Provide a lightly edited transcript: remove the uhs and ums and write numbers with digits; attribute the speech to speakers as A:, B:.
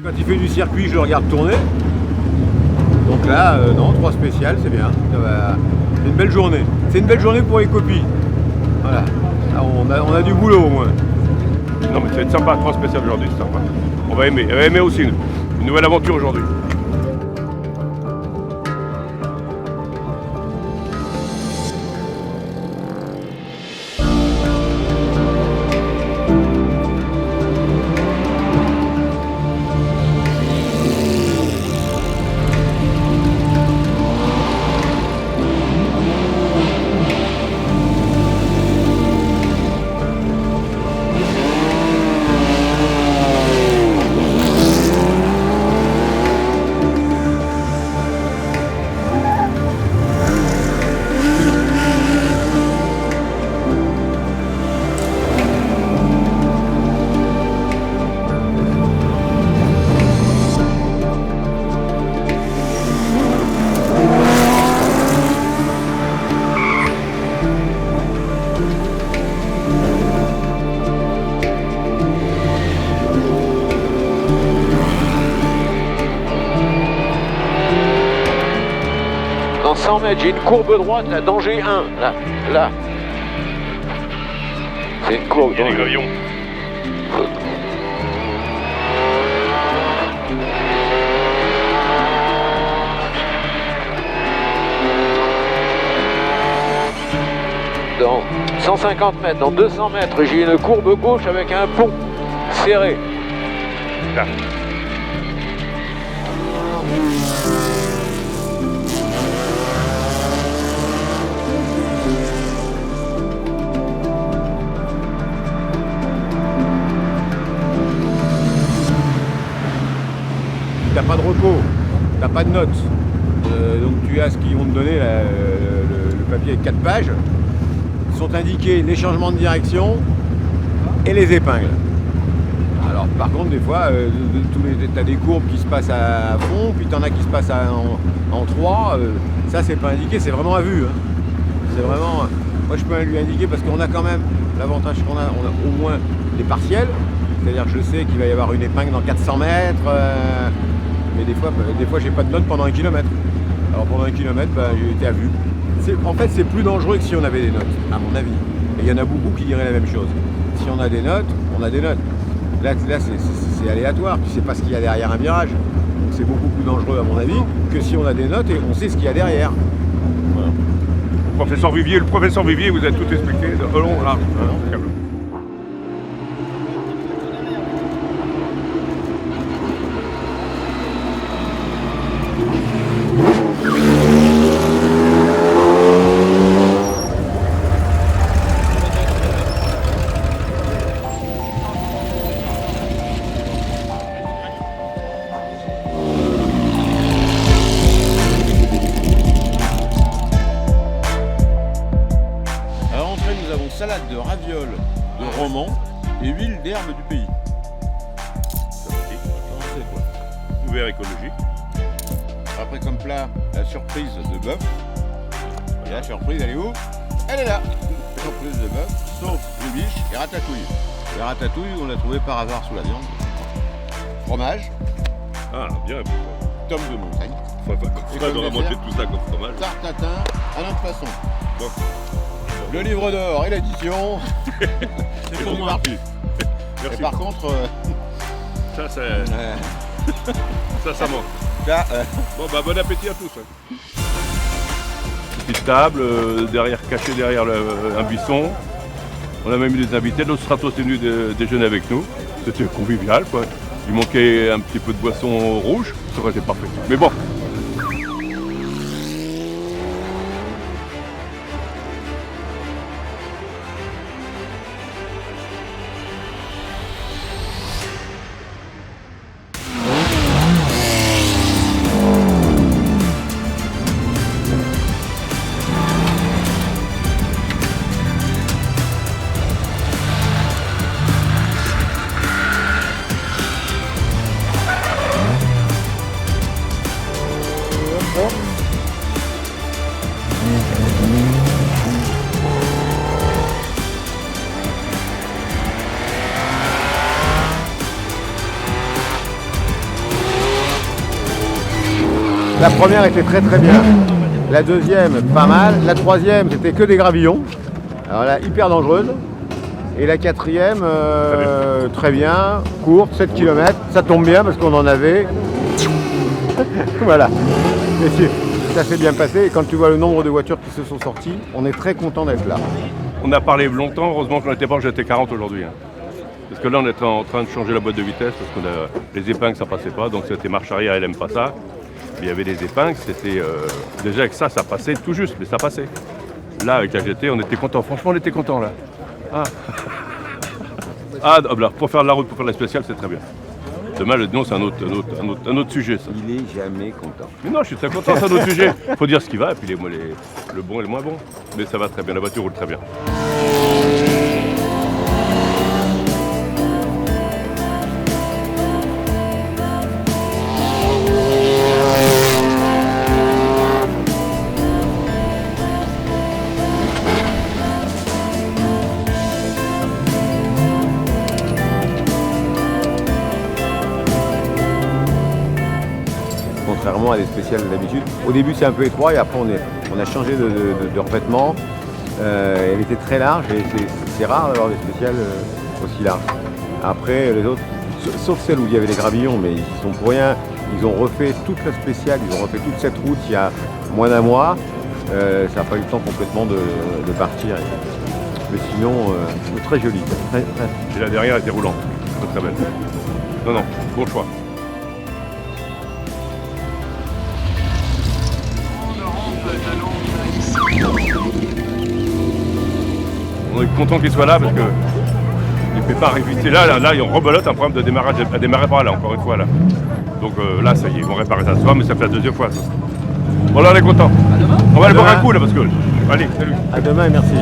A: Quand il fait du circuit, je le regarde tourner. Donc là, non, 3 spéciales, c'est bien. C'est une belle journée. C'est une belle journée pour les copies. Voilà. Là, on a du boulot au moins.
B: Non mais ça va être sympa, 3 spéciales aujourd'hui, c'est sympa. On va aimer. Elle va aimer aussi une nouvelle aventure aujourd'hui.
C: Dans 100 mètres, j'ai une courbe droite, là, danger 1, là. C'est une courbe.
B: Il y a des gravillons.
C: Dans 150 mètres, dans 200 mètres, j'ai une courbe gauche avec un pont serré.
B: Là.
A: T'as pas de repos, t'as pas de notes. Donc tu as ce qu'ils vont te donner, là, le papier avec 4 pages. Ils sont indiqués les changements de direction et les épingles. Alors par contre des fois, t'as des courbes qui se passent à fond, puis t'en as qui se passent en 3. Ça c'est pas indiqué, c'est vraiment à vue. Hein. C'est vraiment. Moi je peux lui indiquer parce qu'on a quand même l'avantage qu'on a au moins des partiels. C'est-à-dire que je sais qu'il va y avoir une épingle dans 400 mètres. Mais des fois j'ai pas de notes pendant 1 kilomètre. Alors pendant 1 kilomètre, j'ai été à vue. En fait, c'est plus dangereux que si on avait des notes, à mon avis. Et il y en a beaucoup qui diraient la même chose. Si on a des notes, on a des notes. Là c'est aléatoire, tu sais pas ce qu'il y a derrière un virage. Donc c'est beaucoup plus dangereux, à mon avis, que si on a des notes et on sait ce qu'il y a derrière. Voilà.
B: Le professeur Vivier vous a tout expliqué de long, large.
A: Salade de ravioles de roman et huile d'herbe du pays.
B: Sympathique.
A: C'est quoi?
B: Ouvert écologique.
A: Après comme plat, la surprise de bœuf. Et la surprise, elle est où? Elle est là. Surprise de bœuf, sauce de biche et ratatouille. Les ratatouilles, on l'a trouvé par hasard sous la viande. Fromage,
B: Ah, bien.
A: tome de montagne.
B: Fred aurait mangé tout ça comme fromage.
A: Tarte tatin à notre façon.
B: Bon.
A: Le livre d'or et l'édition. C'est pour moi.
B: Merci.
A: Et par contre,
B: Ça manque.
A: là,
B: Bon, bon appétit à tous. Hein. Petite table, cachée derrière un buisson. On a même eu des invités. L'autre Stratos est venu déjeuner avec nous. C'était convivial, quoi. Il manquait un petit peu de boisson rouge. Ça aurait été parfait. Mais bon.
A: La première était très très bien. La deuxième, pas mal. La troisième, c'était que des gravillons. Alors là, hyper dangereuse. Et la quatrième, très bien, courte, 7 km. Ça tombe bien parce qu'on en avait. Voilà. Messieurs, ça s'est bien passé. Et quand tu vois le nombre de voitures qui se sont sorties, on est très content d'être là.
B: On a parlé longtemps, heureusement qu'on n'était pas, j'étais 40 aujourd'hui. Hein. Parce que là, on est en train de changer la boîte de vitesse parce que les épingles, ça passait pas. Donc c'était marche arrière, elle n'aime pas ça. Mais il y avait des épingles, c'était déjà avec ça passait tout juste, mais ça passait. Là, avec la GT, on était content. Franchement, on était content là. Là, pour faire de la route, pour faire la spéciale, c'est très bien. Demain, non, c'est un autre sujet, ça.
A: Il est jamais content.
B: Mais non, je suis très content, c'est un autre sujet. Il faut dire ce qui va, et puis le bon et le moins bon. Mais ça va très bien, la voiture roule très bien.
A: Contrairement à des spéciales d'habitude. Au début c'est un peu étroit et après on a changé de revêtement. Elle était très large et c'est rare d'avoir des spéciales aussi larges. Après les autres, sauf celles où il y avait des gravillons, mais ils sont pour rien. Ils ont refait toute la spéciale, ils ont refait toute cette route il y a moins d'un mois. Ça n'a pas eu le temps complètement de partir. Mais sinon, très joli.
B: Et la derrière était roulante, très belle. Non, bon choix. On est content qu'il soit là parce que il ne fait pas éviter là, on rebelote un problème de démarrage, à démarrer par là, encore une fois là. Donc là, ça y est, ils vont réparer ça ce soir, mais ça fait la deuxième fois. Ça. Bon là, on est content. On va aller boire un coup là parce que. Allez, salut.
A: À demain et merci.